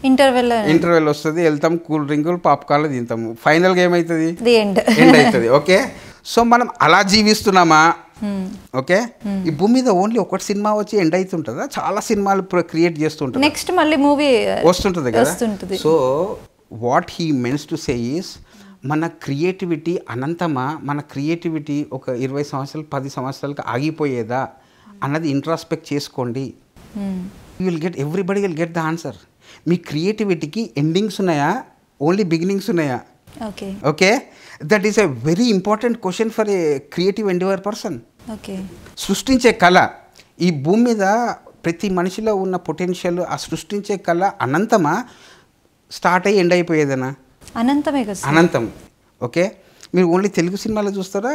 ఇంటర్వెల్ వస్తుంది, వెళ్తాం, కూల్ డ్రింకులు పాప్కార్న్లు తింటాము, ఫైనల్గా ఏమవుతుంది? ఎండ్ అవుతుంది. ఓకే, సో మనం అలా జీవిస్తున్నామా? ఓకే, ఈ భూమి మీద ఓన్లీ ఒకటి సినిమా వచ్చి ఎండ్ అవుతుంటుందా? చాలా సినిమాలు క్రియేట్ చేస్తుంటారు, నెక్స్ట్ మళ్ళీ మూవీ వస్తుంటుంది కదా. So what he means to say is, మన క్రియేటివిటీ అనంతమా, మన క్రియేటివిటీ ఒక 20 సంవత్సరాలు 10 సంవత్సరాలకు ఆగిపోయేదా అన్నది ఇంట్రాస్పెక్ట్ చేసుకోండి. You will get, everybody will get the answer. మీ క్రియేటివిటీకి ఎండింగ్స్ ఉన్నాయా, ఓన్లీ బిగినింగ్స్ ఉన్నాయా? Okay, that is a very important question for a creative endeavour person. సృష్టించే కళ, ఈ భూమి మీద ప్రతి మనిషిలో ఉన్న పొటెన్షియల్, ఆ సృష్టించే కళ అనంతమా, స్టార్ట్ అయ్యి ఎండ్ అయిపోయేదనా? అనంతమే కదా, అనంతం. ఓకే, మీరు ఓన్లీ తెలుగు సినిమాలో చూస్తారా,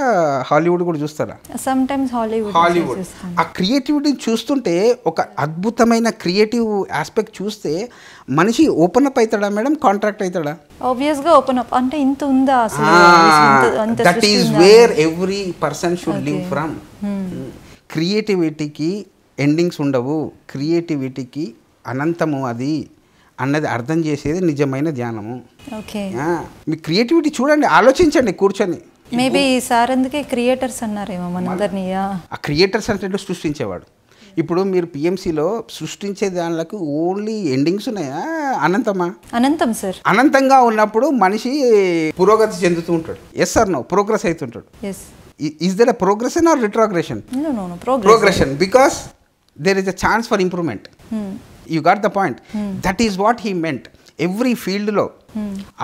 హాలీవుడ్ కూడా చూస్తారా? Sometimes Hollywood. ఆ క్రియేటివిటీని చూస్తుంటే, ఒక అద్భుతమైన క్రియేటివ్ ఆస్పెక్ట్ చూస్తే మనిషి ఓపెన్ అప్ అవుతాడా మేడం, కాంట్రాక్ట్ అవుతాడా? ఆబ్వియస్గా ఓపెన్ అప్. అంటే ఇంత ఉందా అసలు? That is where every person should live from. క్రియేటివిటీకి ఎండింగ్స్ ఉండవు, క్రియేటివిటీకి అనంతము అది అన్నది అర్థం చేసేది నిజమైన ధ్యానము. ఓకే, మీ క్రియేటివిటీ చూడండి, ఆలోచించండి కూర్చొని. మేబీ సార్ అందుకే క్రియేటర్స్ అన్నారేమో మనందరినీ. ఆ క్రియేటర్స్ అంటే సృష్టించేవాడు. ఇప్పుడు మీరు పిఎంసిలో సృష్టించే దానికి ఓన్లీ ఎండింగ్స్ ఉన్నాయా, అనంతమా? అనంతం సార్. అనంతంగా ఉన్నప్పుడు మనిషి పురోగతి చెందుతూ ఉంటాడు. Yes or no? ప్రోగ్రెస్ అవుతుంటాడు. Is there a progression or retrogression? Progression, because there is a chance for improvement. You got the point. That is what he meant. Every ఫీల్డ్లో,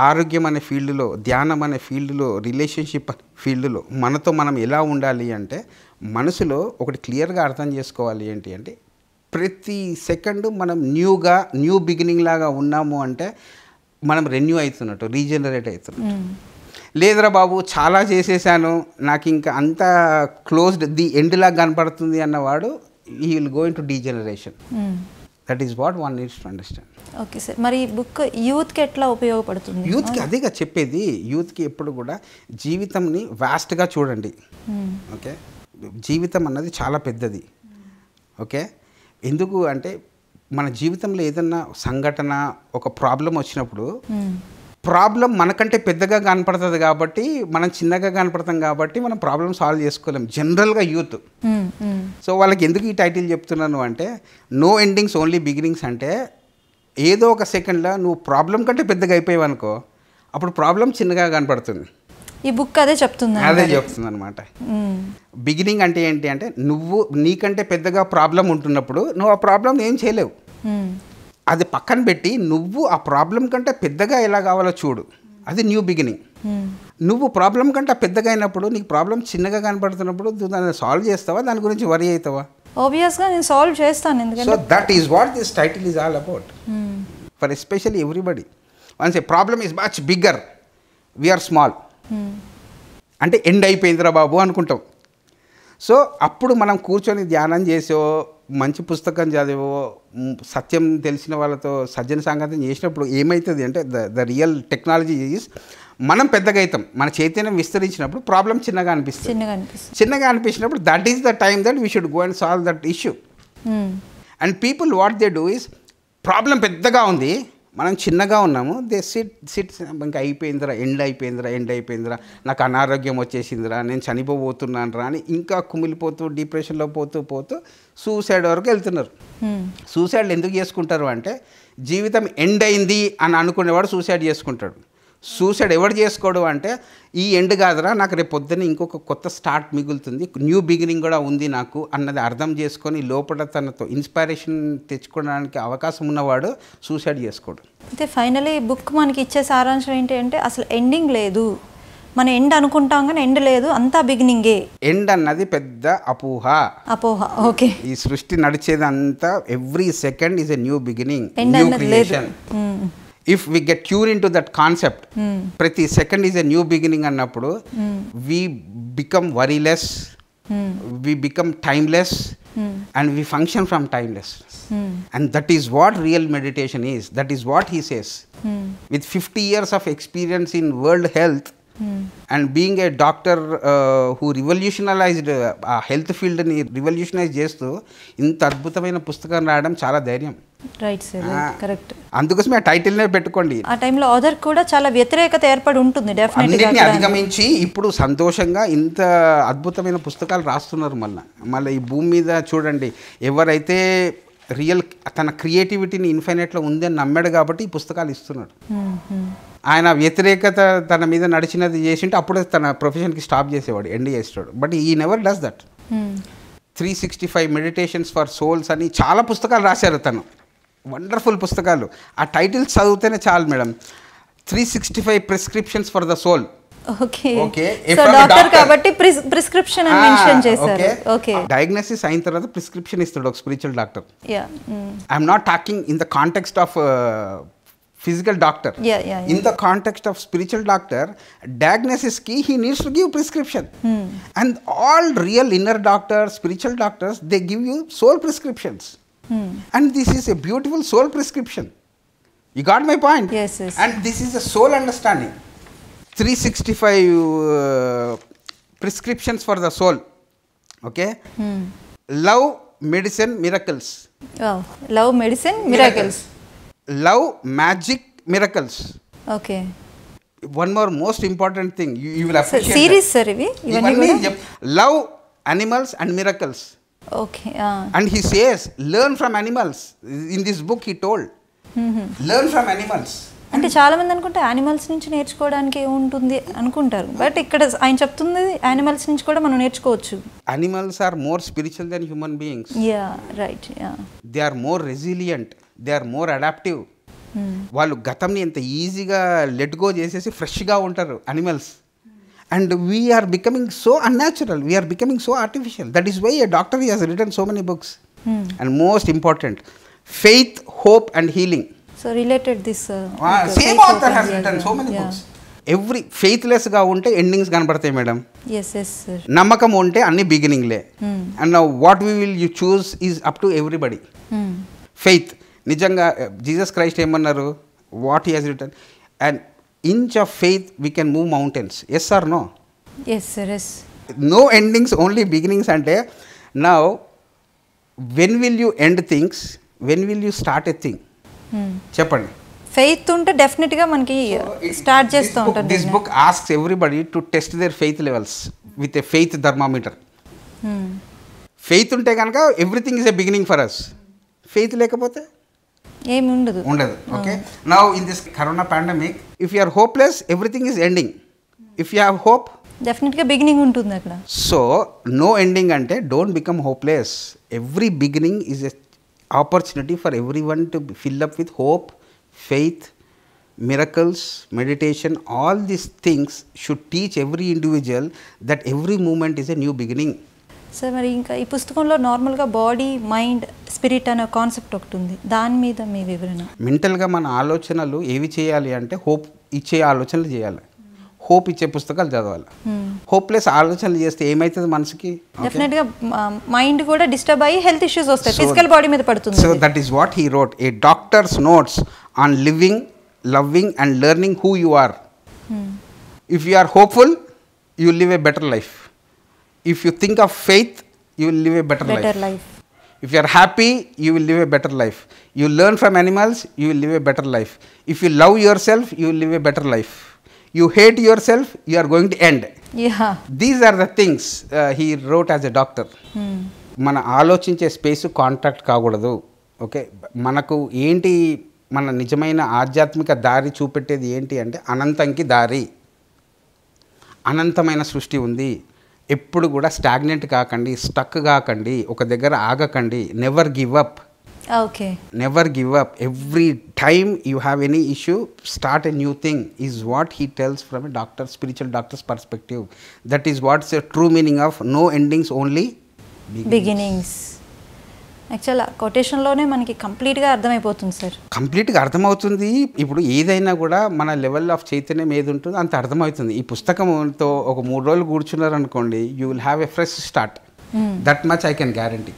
ఆరోగ్యం అనే ఫీల్డ్లో, ధ్యానం అనే ఫీల్డ్లో, రిలేషన్షిప్ ఫీల్డ్లో మనతో మనం ఎలా ఉండాలి అంటే, మనసులో ఒకటి క్లియర్గా అర్థం చేసుకోవాలి. ఏంటి అంటే, ప్రతి సెకండ్ మనం న్యూ బిగినింగ్ లాగా ఉన్నాము అంటే మనం రెన్యూ అవుతున్నట్టు, రీజనరేట్ అవుతున్నట్టు. లేదురా బాబు చాలా చేసేసాను, నాకు ఇంకా అంతా క్లోజ్డ్, ది ఎండ్ లాగా కనపడుతుంది అన్నవాడు, he will go in to degeneration. That is what one needs to understand. Okay sir, మరి ఈ బుక్ యూత్కి ఎట్లా ఉపయోగపడుతుంది? యూత్కి అదేగా చెప్పేది. యూత్కి ఎప్పుడు కూడా జీవితంని వాస్ట్గా చూడండి. ఓకే, జీవితం అన్నది చాలా పెద్దది. ఓకే, ఎందుకు అంటే మన జీవితంలో ఏదన్నా సంఘటన, ఒక ప్రాబ్లం వచ్చినప్పుడు ప్రాబ్లం మనకంటే పెద్దగా కనపడుతుంది కాబట్టి మనం చిన్నగా కనపడతాం కాబట్టి మనం ప్రాబ్లం సాల్వ్ చేసుకోలేం జనరల్గా యూత్. సో వాళ్ళకి ఎందుకు ఈ టైటిల్ చెప్తున్నాను అంటే నో ఎండింగ్స్ ఓన్లీ బిగినింగ్స్ అంటే ఏదో ఒక సెకండ్లో నువ్వు ప్రాబ్లం కంటే పెద్దగా అయిపోయావు అనుకో అప్పుడు ప్రాబ్లం చిన్నగా కనపడుతుంది. ఈ బుక్ అదే చెప్తుంది అనమాట. బిగినింగ్ అంటే ఏంటి అంటే నువ్వు నీకంటే పెద్దగా ప్రాబ్లం ఉంటున్నప్పుడు నువ్వు ఆ ప్రాబ్లం ఏం చేయలేవు. అది పక్కన పెట్టి నువ్వు ఆ ప్రాబ్లం కంటే పెద్దగా ఎలా కావాలో చూడు, అది న్యూ బిగినింగ్. నువ్వు ప్రాబ్లం కంటే పెద్దగా అయినప్పుడు నీకు ప్రాబ్లం చిన్నగా కనపడుతున్నప్పుడు నువ్వు దాన్ని సాల్వ్ చేస్తావా, దాని గురించి వరీ అవుతావా? ఆబ్వియస్గా నేను సాల్వ్ చేస్తాను. ఎందుకంటే so that is what this title is all about for especially everybody. Once a problem is much bigger, we are small అంటే ఎండ్ అయిపోయిందిరా బాబు అనుకుంటాం. సో అప్పుడు మనం కూర్చొని ధ్యానం చేసో మంచి పుస్తకం చదివో సత్యం తెలిసిన వాళ్ళతో సజ్జన సంగతం చేసినప్పుడు ఏమవుతుంది అంటే ద రియల్ టెక్నాలజీ ఈజ్ మనం పెద్దగా అవుతాం, మన చైతన్యం విస్తరించినప్పుడు ప్రాబ్లం చిన్నగా అనిపిస్తున్నప్పుడు that is the time that we should go and solve that issue. And people what they do is problem పెద్దగా ఉంది, మనం చిన్నగా ఉన్నాము, దే సిట్ ఇంకా అయిపోయిందిరా, ఎండ్ అయిపోయిందిరా, నాకు అనారోగ్యం వచ్చేసిందిరా, నేను చనిపోతున్నాను రా అని ఇంకా కుమిలిపోతూ డిప్రెషన్లో పోతూ సూసైడ్ వరకు వెళ్తున్నారు. సూసైడ్లు ఎందుకు చేసుకుంటారు అంటే జీవితం ఎండ్ అయింది అని అనుకునేవాడు సూసైడ్ చేసుకుంటాడు. సూసైడ్ ఎవడు చేసుకోడు అంటే ఈ ఎండ్ కాదురా, నాకు రేపు పొద్దున్న ఇంకొక కొత్త స్టార్ట్ మిగులుతుంది, న్యూ బిగినింగ్ కూడా ఉంది నాకు అన్నది అర్థం చేసుకొని లోపల తనతో ఇన్స్పిరేషన్ తెచ్చుకోవడానికి అవకాశం ఉన్నవాడు సూసైడ్ చేసుకోడు. అయితే ఫైనలీ బుక్ మనకి ఇచ్చే సారాంశం ఏంటి అంటే అసలు ఎండింగ్ లేదు, మన ఎండ్ అనుకుంటాం కానీ ఎండ్ లేదు, అంతా బిగినింగే. ఎండ్ అన్నది పెద్ద అపోహ. ఓకే. ఈ సృష్టి నడిచేది అంతా every second is a new beginning, new creation. If we get tune into that concept, ప్రతి second is a new beginning అన్నప్పుడు we become worryless, we become timeless and we function from timeless. And that is what real meditation is. That is what he says. With 50 years of experience in world health and being a doctor who revolutionized health field ni revolutionize చేస్తూ ఇంత అద్భుతమైన పుస్తకం రాయడం చాలా ధైర్యం. Right sir, correct. అందుకోసమే ఆ టైటిల్నే పెట్టుకోండి. ఆ టైంలో ఆథర్ కూడా చాలా వ్యతిరేకత ఏర్పడి ఉంటుంది డెఫినెట్గా. అన్నిటిని అధిగమించి ఇప్పుడు సంతోషంగా ఇంత అద్భుతమైన పుస్తకాలు రాస్తున్నారు. మళ్ళీ ఈ భూమి మీద చూడండి, ఎవరైతే రియల్ తన క్రియేటివిటీని ఇన్ఫైనైట్లో ఉందని నమ్మాడు కాబట్టి ఈ పుస్తకాలు ఇస్తున్నాడు. ఆయన వ్యతిరేకత తన మీద నడిచినది చేసింటే అప్పుడే తన ప్రొఫెషన్కి స్టాప్ చేసేవాడు, ఎండ్ చేసేవాడు. బట్ ఈ never does that. 365 meditations for souls అని చాలా పుస్తకాలు రాశారు తను, వండర్ఫుల్ పుస్తకాలు. ఆ టైటిల్స్ చదివితేనే చాలు madam. 365 prescriptions for the soul. Okay. So doctor కాబట్టి ప్రిస్క్రిప్షన్ అని మెన్షన్ చేశారు. ఓకే. డయాగ్నోసిస్ అయిన తర్వాత ప్రిస్క్రిప్షన్ ఇస్తాడు ఒక spiritual doctor. I'm not talking in the context of physical doctor. In the context of spiritual doctor, diagnosis ki he needs to give prescription. And all real inner doctors, spiritual doctors, they give you soul prescriptions. And this is a beautiful soul prescription. You got my point? Yes. And this is a soul understanding. 365 prescriptions for the soul. Okay? Love, medicine, miracles. Wow. Love, medicine, miracles. Love, magic, miracles. Okay. One more most important thing you will appreciate. Series sir ivi love, animals and miracles. Okay. And he says learn from animals. In this book he told learn from animals. అంటే చాలా మంది అనుకుంటే యానిమల్స్ నుంచి నేర్చుకోవడానికి ఉంటుంది అనుకుంటారు, బట్ ఇక్కడ ఆయన చెప్తుంది యానిమల్స్ నుంచి కూడా మనం నేర్చుకోవచ్చు. Animals are more spiritual than human beings. Yeah, right. Yeah. They are more resilient. They are more adaptive. వాళ్ళు గతంని ఎంత ఈజీగా లెట్ గో చేసేసి ఫ్రెష్గా ఉంటారు animals. And we're becoming so unnatural, we're becoming so artificial. That is why a doctor he has written so many books. And most important, faith, hope and healing. So related this same author has written so many books. Every ఫెయిత్లెస్గా ఉంటే ఎండింగ్స్ కనబడతాయి మేడం. నమ్మకం ఉంటే అన్ని బిగినింగ్లే. And what we will you choose is up to everybody. Faith, నిజంగా జీసస్ క్రైస్ట్ ఏమన్నారు, what he has return, and inch of faith we can move mountains. Yes or no? No endings, only beginnings. అంటే now when will you end things, when will you start a thing? చెప్పండి. ఫెయిత్ ఉంటే డెఫినెట్గా మనకి స్టార్ట్ చేస్తూ ఉంటుంది. This book asks everybody to test their faith levels with a faith thermometer. Faith ఉంటే కనుక everything is a beginning for us. Faith లేకపోతే ఏమి ఉండదు. Okay, now in this corona pandemic if you are hopeless everything is ending. If you have hope డెఫినెట్గా బిగినింగ్ ఉంటుంది అక్కడ. సో నో ఎండింగ్ అంటే don't become hopeless. Every beginning is a opportunity for every one to fill up with hope, faith, miracles, meditation, all these things should teach every individual that every moment is a new beginning. Sir మరి ఇంకా ఈ పుస్తకంలో నార్మల్గా బాడీ, మైండ్, స్పిరిట్ అనే కాన్సెప్ట్ ఒకటి ఉంది, దాని మీద మీ వివరణ. మెంటల్గా మన ఆలోచనలు ఏవి చేయాలి అంటే హోప్ ఇచ్చే ఆలోచనలు చేయాలి, హోప్ ఇచ్చే పుస్తకాలు చదవాలి. హోప్లెస్ ఆలోచనలు చేస్తే ఏమవుతుంది మనసుకి? డెఫినెట్గా మైండ్ కూడా డిస్టర్బ్ అయ్యి హెల్త్ ఇష్యూస్ వస్తాయి, ఫిజికల్ బాడీ మీద పడుతుంది. So that is what he wrote, a doctor's notes on living, loving and learning who you are. If you are hopeful you will live a better life. If you think of faith, you will live a better life. If you are happy, you will live a better life. You learn from animals, you will live a better life. If you love yourself, you will live a better life. You hate yourself, you are going to end. Yeah. These are the things he wrote as a doctor. మన ఆలోచించే స్పేస్ కాంటాక్ట్ కాకూడదు. ఓకే, మనకు ఏంటి మన నిజమైన ఆధ్యాత్మిక దారి చూపెట్టేది ఏంటి అంటే అనంతంకి దారి, అనంతమైన సృష్టి ఉంది. ఎప్పుడు కూడా స్టాగ్నెంట్ కాకండి, స్టక్ కాకండి, ఒక దగ్గర ఆగకండి. Never give up. Okay, never give up. Every time you have any issue, start a new thing is what he tells from a doctor, spiritual doctors perspective. That is what's a true meaning of no endings, only beginnings. Actual కొటేషన్లోనే మనకి కంప్లీట్గా అర్థమైపోతుంది సార్. కంప్లీట్గా అర్థమవుతుంది. ఇప్పుడు ఏదైనా కూడా మన లెవెల్ ఆఫ్ చైతన్యం ఏది ఉంటుందో అంత అర్థమవుతుంది. ఈ పుస్తకంతో ఒక 3 రోజులు కూర్చున్నారనుకోండి, you will have a fresh start. That much I can guarantee.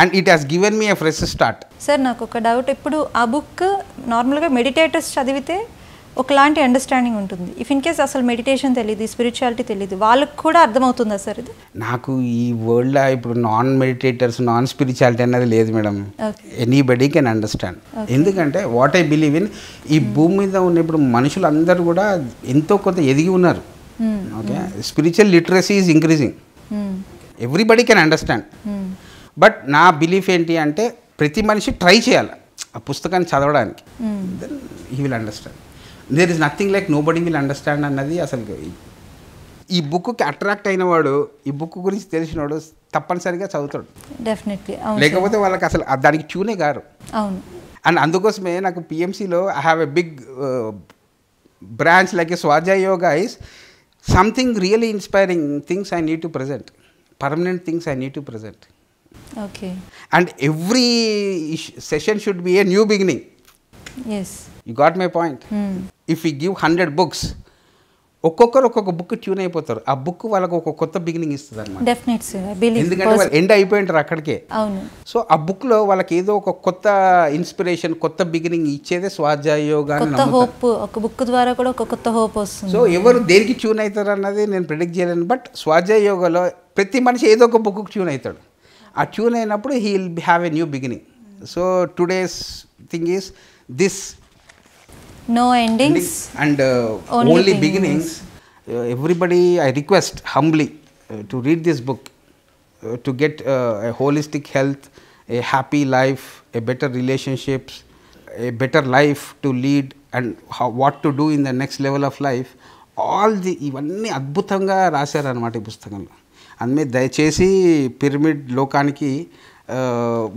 And it has given me a fresh start. Sir నాకు ఒక డౌట్, ఇప్పుడు ఆ బుక్ నార్మల్గా మెడిటేటర్స్ చదివితే ఒకలాంటి అండర్స్టాండింగ్ ఉంటుంది. ఇఫ్ ఇన్ కేస్ అసలు మెడిటేషన్ తెలియదు, స్పిరిచువాలిటీ తెలియదు, వాళ్ళకి కూడా అర్థమవుతుందా సార్ ఇది? నాకు ఈ వరల్డ్లో ఇప్పుడు నాన్ మెడిటేటర్స్, నాన్ స్పిరిచువాలిటీ అనేది లేదు మేడం. Anybody can understand. ఎందుకంటే వాట్ ఐ బిలీవ్ ఇన్, ఈ భూమి మీద ఉన్న ఇప్పుడు మనుషులందరూ కూడా ఎంతో కొంత ఎదిగి ఉన్నారు. Okay, spiritual literacy is increasing. Everybody can understand. But నా బిలీఫ్ ఏంటి అంటే ప్రతి మనిషి ట్రై చేయాలి ఆ పుస్తకాన్ని చదవడానికి. Then he will understand. There is nothing like nobody will understand అన్నది అసలు. ఈ బుక్కి అట్రాక్ట్ అయినవాడు, ఈ బుక్ గురించి తెలిసినవాడు తప్పనిసరిగా చదువుతాడు. డెఫినెట్లీ. లేకపోతే వాళ్ళకి అసలు దానికి ట్యూనే గారు. అవును. అండ్ అందుకోసమే నాకు పిఎంసిలో I have a big branch like a Swadhyaya yoga is something really inspiring things I need to present, permanent things I need to present. Okay. And every session should be a new beginning. Yes. You got my point? If we give 100 books, ఒక్కొక్కరు ఒక్కొక్క బుక్ ట్యూన్ అయిపోతారు. ఆ బుక్ వాళ్ళకు ఒక కొత్త బిగినింగ్ ఇస్తుంది అన్నమాట. Definite sir, I believe. ఎందుకంటే వాళ్ళు ఎండ్ అయిపోయింటారు అక్కడికే. అవును. సో ఆ బుక్లో వాళ్ళకి ఏదో ఒక కొత్త ఇన్స్పిరేషన్, కొత్త బిగినింగ్ ఇచ్చేదే స్వాధ్యాయ యోగా. కొత్త హోప్, ఒక బుక్ ద్వారా కూడా ఒక కొత్త హోప్ వస్తుంది. సో ఎవరు దేనికి ట్యూన్ అవుతారు అన్నది నేను ప్రిడిక్ట్ చేయలేను. బట్ స్వాధ్యాయ యోగాలో ప్రతి మనిషి ఏదో ఒక బుక్ ట్యూన్ అవుతాడు. ఆ ట్యూన్ అయినప్పుడు he will have a new beginning. So today's thing is this no endings and only beginnings. Everybody, I request humbly to read this book to get a holistic health, a happy life, a better relationships, a better life to lead, and what to do in the next level of life. All the ఇవన్నీ అద్భుతంగా రాశారన్నమాట ఈ పుస్తకంలో. అందుకే దయచేసి పిరమిడ్ లోకానికి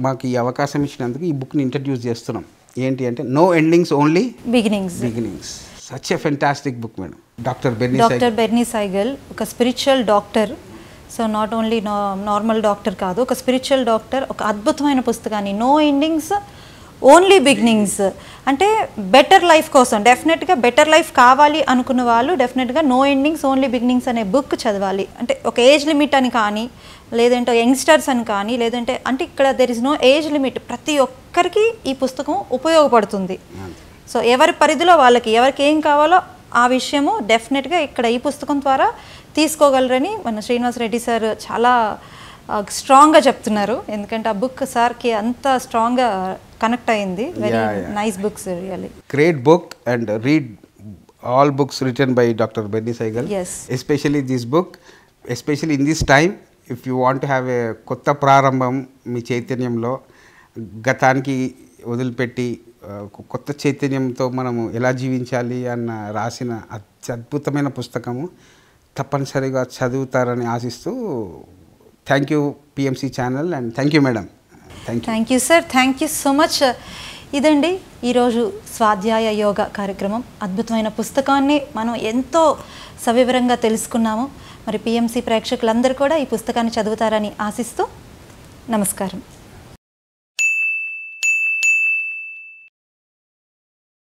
మాకు ఈ అవకాశం ఇచ్చినందుకు ఈ బుక్ని ఇంట్రడ్యూస్ చేస్తున్నాం. ఏంటి అంటే no endings, only beginnings. Such a fantastic book madam. Doctor Bernie Siegel ఒక spiritual doctor. So not only normal doctor కాదు, ఒక స్పిరిచువల్ డాక్టర్. ఒక అద్భుతమైన పుస్తకాన్ని నో ఎండింగ్స్ ఓన్లీ బిగినింగ్స్ అంటే బెటర్ లైఫ్ కోసం, డెఫినెట్గా బెటర్ లైఫ్ కావాలి అనుకున్న వాళ్ళు డెఫినెట్గా నో ఎండింగ్స్ ఓన్లీ బిగినింగ్స్ అనే బుక్ చదవాలి. అంటే ఒక ఏజ్ లిమిట్ అని కానీ, లేదంటే యంగ్స్టర్స్ అని కానీ, లేదంటే అంటే ఇక్కడ there is no age limit. ప్రతి ఒక్కరికి ఈ పుస్తకం ఉపయోగపడుతుంది. సో ఎవరి పరిధిలో వాళ్ళకి, ఎవరికి ఏం కావాలో ఆ విషయము డెఫినెట్గా ఇక్కడ ఈ పుస్తకం ద్వారా తీసుకోగలరని మన శ్రీనివాస్ రెడ్డి సార్ చాలా స్ట్రాంగ్గా చెప్తున్నారు. ఎందుకంటే ఆ బుక్ సార్కి అంత స్ట్రాంగ్గా కనెక్ట్ అయింది. Very nice books really. Great book, and read all books written by Dr. Bernie Siegel. Yes. Especially this book, especially in this time, if you want to have a కొత్త ప్రారంభం మీ చైతన్యంలో, గతానికి వదిలిపెట్టి కొత్త చైతన్యంతో మనము ఎలా జీవించాలి అన్న రాసిన అద్భుతమైన పుస్తకము. తప్పనిసరిగా చదువుతారని ఆశిస్తూ thank you PMC channel, and thank you madam. Thank you sir, thank you so much. ఇదండి ఈరోజు స్వాధ్యాయ యోగ కార్యక్రమం. అద్భుతమైన పుస్తకాన్ని మనం ఎంతో సవివరంగా తెలుసుకున్నాము. మరి పిఎంసి ప్రేక్షకులందరూ కూడా ఈ పుస్తకాన్ని చదువుతారని ఆశిస్తూ నమస్కారం.